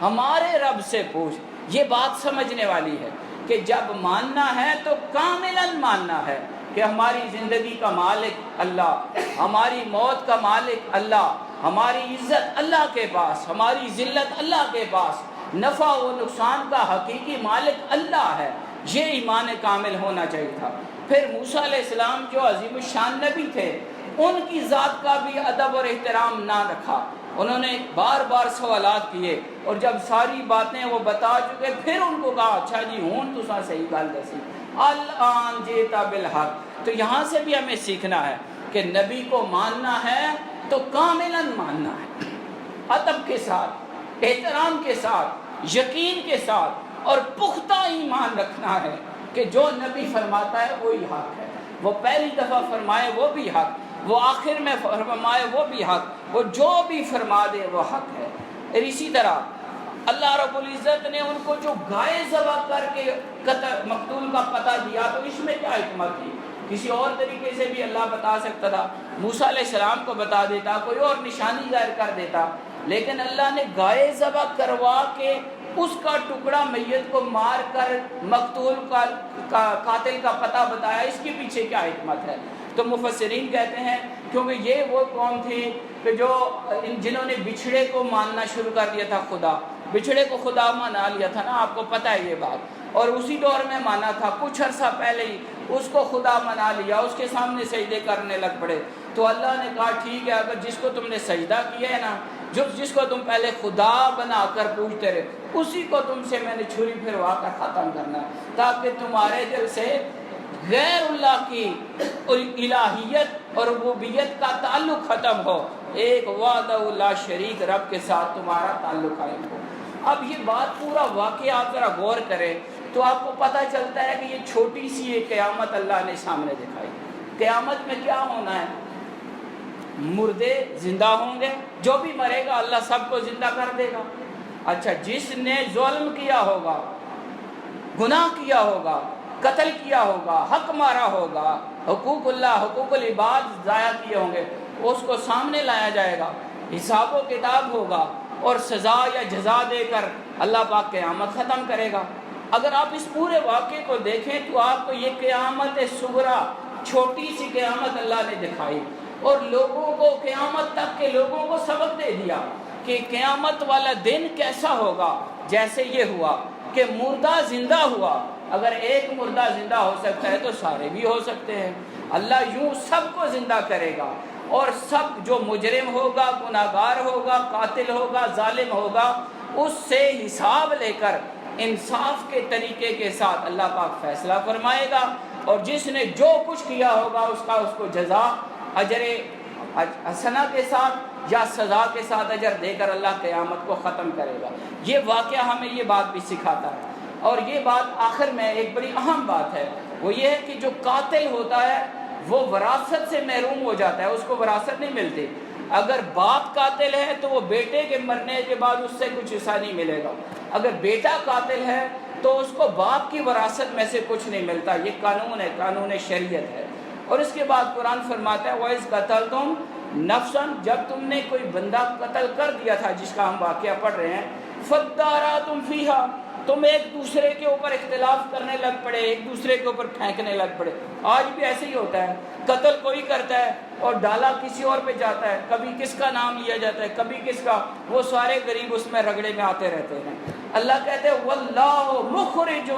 ہمارے رب سے پوچھ۔ یہ بات سمجھنے والی ہے کہ جب ماننا ہے تو کاملاً ماننا ہے کہ ہماری زندگی کا مالک اللہ، ہماری موت کا مالک اللہ، ہماری عزت اللہ کے پاس، ہماری ذلت اللہ کے پاس، نفع و نقصان کا حقیقی مالک اللہ ہے۔ یہ ایمان کامل ہونا چاہیے تھا۔ پھر موسیٰ علیہ السلام جو عظیم الشان نبی تھے، ان کی ذات کا بھی ادب اور احترام نہ رکھا۔ انہوں نے بار بار سوالات کیے، اور جب ساری باتیں وہ بتا چکے پھر ان کو کہا اچھا جی ہوں تساں صحیح گل دسی، الان جیتا بالحق۔ تو یہاں سے بھی ہمیں سیکھنا ہے کہ نبی کو ماننا ہے تو کاملاً ماننا ہے، ادب کے ساتھ، احترام کے ساتھ، یقین کے ساتھ، اور پختہ ایمان رکھنا ہے کہ جو نبی فرماتا ہے وہی حق ہے۔ وہ پہلی دفعہ فرمائے وہ بھی حق، وہ آخر میں فرمائے وہ بھی حق، وہ جو بھی فرما دے وہ حق ہے۔ اور اسی طرح اللہ رب العزت نے ان کو جو گائے ذبح کر کے قتل مقتول کا پتہ دیا تو اس میں کیا حکمت تھی؟ کسی اور طریقے سے بھی اللہ بتا سکتا تھا، موسیٰ علیہ السلام کو بتا دیتا، کوئی اور نشانی ظاہر کر دیتا، لیکن اللہ نے گائے ذبح کروا کے اس کا ٹکڑا میت کو مار کر مقتول کا قاتل کا پتہ بتایا۔ اس کے پیچھے کیا حکمت ہے؟ تو مفسرین کہتے ہیں کیونکہ یہ وہ قوم تھی کہ جو جنہوں نے بچھڑے کو ماننا شروع کر دیا تھا، خدا، بچھڑے کو خدا مانا لیا تھا نا، آپ کو پتہ ہے یہ بات، اور اسی دور میں مانا تھا، کچھ عرصہ پہلے ہی اس کو خدا منا لیا، اس کے سامنے سجدے کرنے لگ پڑے۔ تو اللہ نے کہا ٹھیک ہے، اگر جس کو تم نے سجدہ کیا ہے نا، جس کو تم پہلے خدا بنا کر پوجتے رہے، اسی کو تم سے میں نے چھری پھروا کر ختم کرنا ہے، تاکہ تمہارے دل سے غیر اللہ کی الہیت اور ربوبیت کا تعلق ختم ہو، ایک وحدہ لا شریک رب کے ساتھ تمہارا تعلق قائم ہو۔ اب یہ بات پورا واقعہ آپ ذرا غور کریں تو آپ کو پتہ چلتا ہے کہ یہ چھوٹی سی ایک قیامت اللہ نے سامنے دکھائی۔ قیامت میں کیا ہونا ہے؟ مردے زندہ ہوں گے، جو بھی مرے گا اللہ سب کو زندہ کر دے گا۔ اچھا، جس نے ظلم کیا ہوگا، گناہ کیا ہوگا، قتل کیا ہوگا، حق مارا ہوگا، حقوق اللہ، حقوق العباد ضائع کیے ہوں گے، اس کو سامنے لایا جائے گا، حساب و کتاب ہوگا، اور سزا یا جزا دے کر اللہ پاک قیامت ختم کرے گا۔ اگر آپ اس پورے واقعے کو دیکھیں تو آپ کو یہ قیامت صغریٰ، چھوٹی سی قیامت اللہ نے دکھائی، اور لوگوں کو قیامت تک کے لوگوں کو سبق دے دیا کہ قیامت والا دن کیسا ہوگا۔ جیسے یہ ہوا کہ مردہ زندہ ہوا، اگر ایک مردہ زندہ ہو سکتا ہے تو سارے بھی ہو سکتے ہیں۔ اللہ یوں سب کو زندہ کرے گا، اور سب جو مجرم ہوگا، گناہگار ہوگا، قاتل ہوگا، ظالم ہوگا، اس سے حساب لے کر انصاف کے طریقے کے ساتھ اللہ پاک فیصلہ فرمائے گا، اور جس نے جو کچھ کیا ہوگا اس کو جزا اجر حسنہ کے ساتھ یا سزا کے ساتھ اجر دے کر اللہ قیامت کو ختم کرے گا۔ یہ واقعہ ہمیں یہ بات بھی سکھاتا ہے، اور یہ بات آخر میں ایک بڑی اہم بات ہے وہ یہ ہے کہ جو قاتل ہوتا ہے وہ وراثت سے محروم ہو جاتا ہے، اس کو وراثت نہیں ملتی۔ اگر باپ قاتل ہے تو وہ بیٹے کے مرنے کے بعد اس سے کچھ حصہ نہیں ملے گا، اگر بیٹا قاتل ہے تو اس کو باپ کی وراثت میں سے کچھ نہیں ملتا۔ یہ قانون ہے، قانون شریعت ہے۔ اور اس کے بعد قرآن فرماتا ہے وَإِذْ قَتَلْتُمْ نَفْسًا، جب تم نے کوئی بندہ قتل کر دیا تھا جس کا ہم واقعہ پڑھ رہے ہیں، فَادَّارَأْتُمْ فِيهَا، تم ایک دوسرے کے اوپر اختلاف کرنے لگ پڑے، ایک دوسرے کے اوپر پھینکنے لگ پڑے۔ آج بھی ایسے ہی ہوتا ہے، قتل کوئی کرتا ہے اور ڈالا کسی اور پہ جاتا ہے، کبھی کس کا نام لیا جاتا ہے، کبھی کس کا، وہ سارے غریب اس میں رگڑے میں آتے رہتے ہیں۔ اللہ کہتے ہیں وَاللَّهُ مُخْرِجٌ،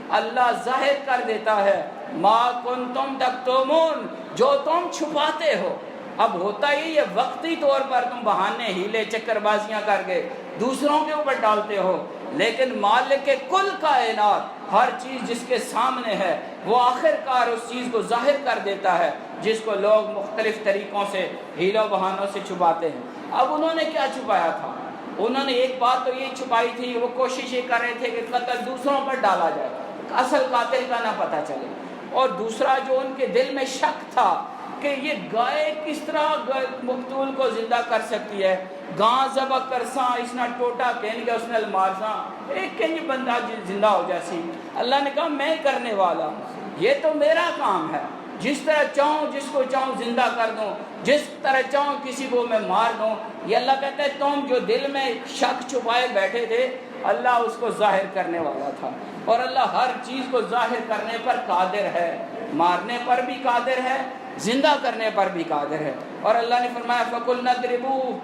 اللہ ظاہر کر دیتا ہے مَا كُنْتُمْ تَكْتُمُونَ، جو تم چھپاتے ہو۔ اب ہوتا ہی ہے وقتی طور پر تم بہانے ہیلے چکر بازیاں کر کے دوسروں کے اوپر ڈالتے ہو، لیکن مالک کل کائنات، ہر چیز جس کے سامنے ہے وہ آخر کار اس چیز کو ظاہر کر دیتا ہے جس کو لوگ مختلف طریقوں سے ہیلوں بہانوں سے چھپاتے ہیں۔ اب انہوں نے کیا چھپایا تھا؟ انہوں نے ایک بات تو یہ چھپائی تھی، وہ کوشش یہ کر رہے تھے کہ قتل دوسروں پر ڈالا جائے، اصل قاتل کا نہ پتہ چلے۔ اور دوسرا جو ان کے دل میں شک تھا کہ یہ گائے کس طرح مقتول کو زندہ کر سکتی ہے، گاں ذبح کرساں اس نے ٹوٹا کہن گیا اس نے المارساں، ایک کنج بندہ زندہ ہو جیسی۔ اللہ نے کہا میں کرنے والا ہوں، یہ تو میرا کام ہے، جس طرح چاہوں جس کو چاہوں زندہ کر دوں، جس طرح چاہوں کسی کو میں مار دوں۔ یہ اللہ کہتا ہے تم جو دل میں شک چھپائے بیٹھے تھے، اللہ اس کو ظاہر کرنے والا تھا۔ اور اللہ ہر چیز کو ظاہر کرنے پر قادر ہے، مارنے پر بھی قادر ہے، زندہ کرنے پر بھی قادر ہے۔ اور اللہ نے فرمایا فَقُلْنَا اضْرِبُوهُ،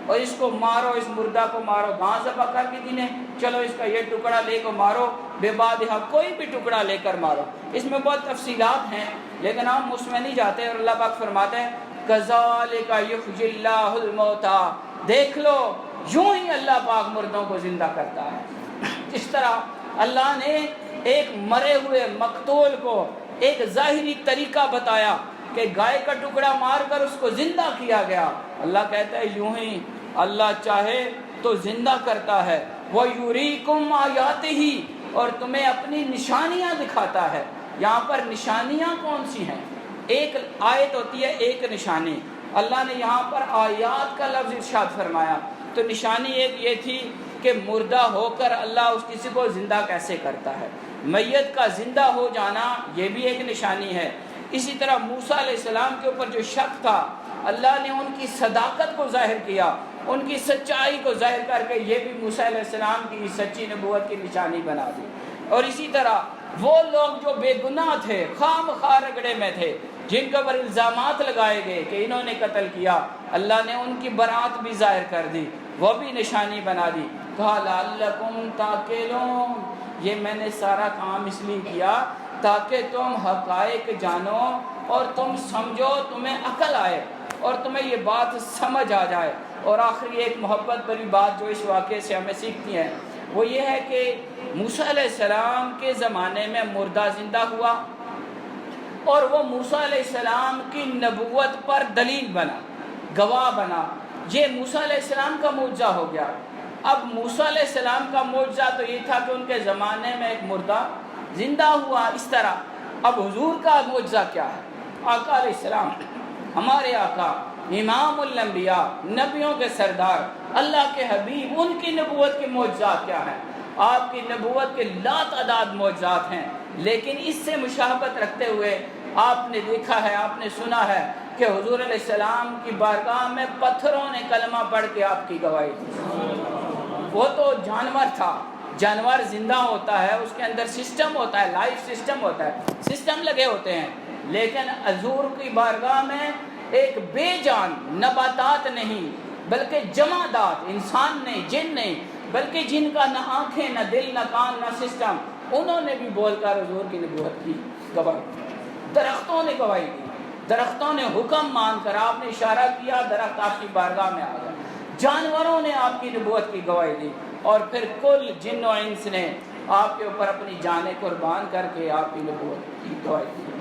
اور اس کو مارو، اس مردہ کو مارو، گاں ذبح کر کے دینے، چلو اس کا یہ ٹکڑا لے کر مارو، بے بادہا، کوئی بھی ٹکڑا لے کر مارو۔ اس میں بہت تفصیلات ہیں لیکن ہم اس میں نہیں جاتے۔ اور اللہ پاک فرماتے ہیں كَذَلِكَ يُحْيِي اللَّهُ الْمَوْتَى، دیکھ لو یوں ہی اللہ پاک مردوں کو زندہ کرتا ہے۔ جس طرح اللہ نے ایک مرے ہوئے مقتول کو ایک ظاہری طریقہ بتایا کہ گائے کا ٹکڑا مار کر اس کو زندہ کیا گیا، اللہ کہتا ہے یوں ہی اللہ چاہے تو زندہ کرتا ہے۔ وَيُرِيكُمْ آيَاتِهِ، اور تمہیں اپنی نشانیاں دکھاتا ہے۔ یہاں پر نشانیاں کون سی ہیں؟ ایک آیت ہوتی ہے ایک نشانی، اللہ نے یہاں پر آیات کا لفظ ارشاد فرمایا۔ تو نشانی ایک یہ تھی کہ مردہ ہو کر اللہ اس کسی کو زندہ کیسے کرتا ہے، میت کا زندہ ہو جانا یہ بھی ایک نشانی ہے۔ اسی طرح موسیٰ علیہ السلام کے اوپر جو شک تھا، اللہ نے ان کی صداقت کو ظاہر کیا، ان کی سچائی کو ظاہر کر کے یہ بھی موسیٰ علیہ السلام کی سچی نبوت کی نشانی بنا دی۔ اور اسی طرح وہ لوگ جو بے گناہ تھے، خام خواہ رگڑے میں تھے، جن کے اوپر الزامات لگائے گئے کہ انہوں نے قتل کیا، اللہ نے ان کی برات بھی ظاہر کر دی، وہ بھی نشانی بنا دی۔ کہا لعلکم تعقلون، یہ میں نے سارا کام اس لیے کیا تاکہ تم حقائق جانو اور تم سمجھو، تمہیں عقل آئے اور تمہیں یہ بات سمجھ آ جائے۔ اور آخری ایک محبت بری بات جو اس واقعے سے ہمیں سیکھتی ہے وہ یہ ہے کہ موسیٰ علیہ السلام کے زمانے میں مردہ زندہ ہوا اور وہ موسیٰ علیہ السلام کی نبوت پر دلیل بنا، گواہ بنا۔ یہ موسیٰ علیہ السلام کا معجزہ ہو گیا۔ اب موسیٰ علیہ السلام کا معجزہ تو یہ تھا کہ ان کے زمانے میں ایک مردہ زندہ ہوا اس طرح۔ اب حضور کا معجزہ کیا ہے؟ آقا علیہ السلام، ہمارے آقا، امام الانبیاء، نبیوں کے سردار، اللہ کے حبیب، ان کی نبوت کے معجزات کیا ہیں؟ آپ کی نبوت کے لا تعداد معجزات ہیں، لیکن اس سے مشابہت رکھتے ہوئے آپ نے دیکھا ہے، آپ نے سنا ہے کہ حضور علیہ السلام کی بارگاہ میں پتھروں نے کلمہ پڑھ کے آپ کی گواہی دی۔ وہ تو جانور تھا، جانور زندہ ہوتا ہے، اس کے اندر سسٹم ہوتا ہے، لائف سسٹم ہوتا ہے، سسٹم لگے ہوتے ہیں، لیکن حضور کی بارگاہ میں ایک بے جان، نباتات نہیں بلکہ جمادات، انسان نہیں، جن نہیں، بلکہ جن کا نہ آنکھیں، نہ دل، نہ کان، نہ سسٹم، انہوں نے بھی بول کر حضور کی نبوت کی گواہی دی۔ درختوں نے گواہی دی، درختوں نے حکم مان کر، آپ نے اشارہ کیا درخت آپ کی بارگاہ میں آ گیا، جانوروں نے آپ کی نبوت کی گواہی دی، اور پھر کل جن و انس نے آپ کے اوپر اپنی جانیں قربان کر کے آپ کی نبوت کی گواہی دی۔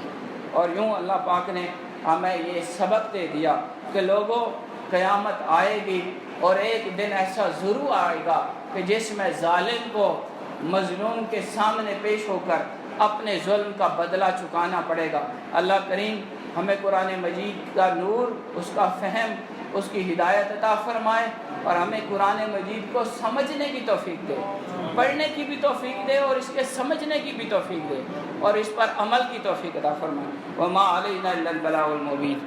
اور یوں اللہ پاک نے ہمیں یہ سبق دے دیا کہ لوگوں، قیامت آئے گی اور ایک دن ایسا ضرور آئے گا کہ جس میں ظالم کو مظلوم کے سامنے پیش ہو کر اپنے ظلم کا بدلہ چکانا پڑے گا۔ اللہ کریم ہمیں قرآن مجید کا نور، اس کا فہم، اس کی ہدایت عطا فرمائے، اور ہمیں قرآن مجید کو سمجھنے کی توفیق دے، پڑھنے کی بھی توفیق دے اور اس کے سمجھنے کی بھی توفیق دے، اور اس پر عمل کی توفیق عطا فرمائے۔ وما علینا الا البلاغ المبین۔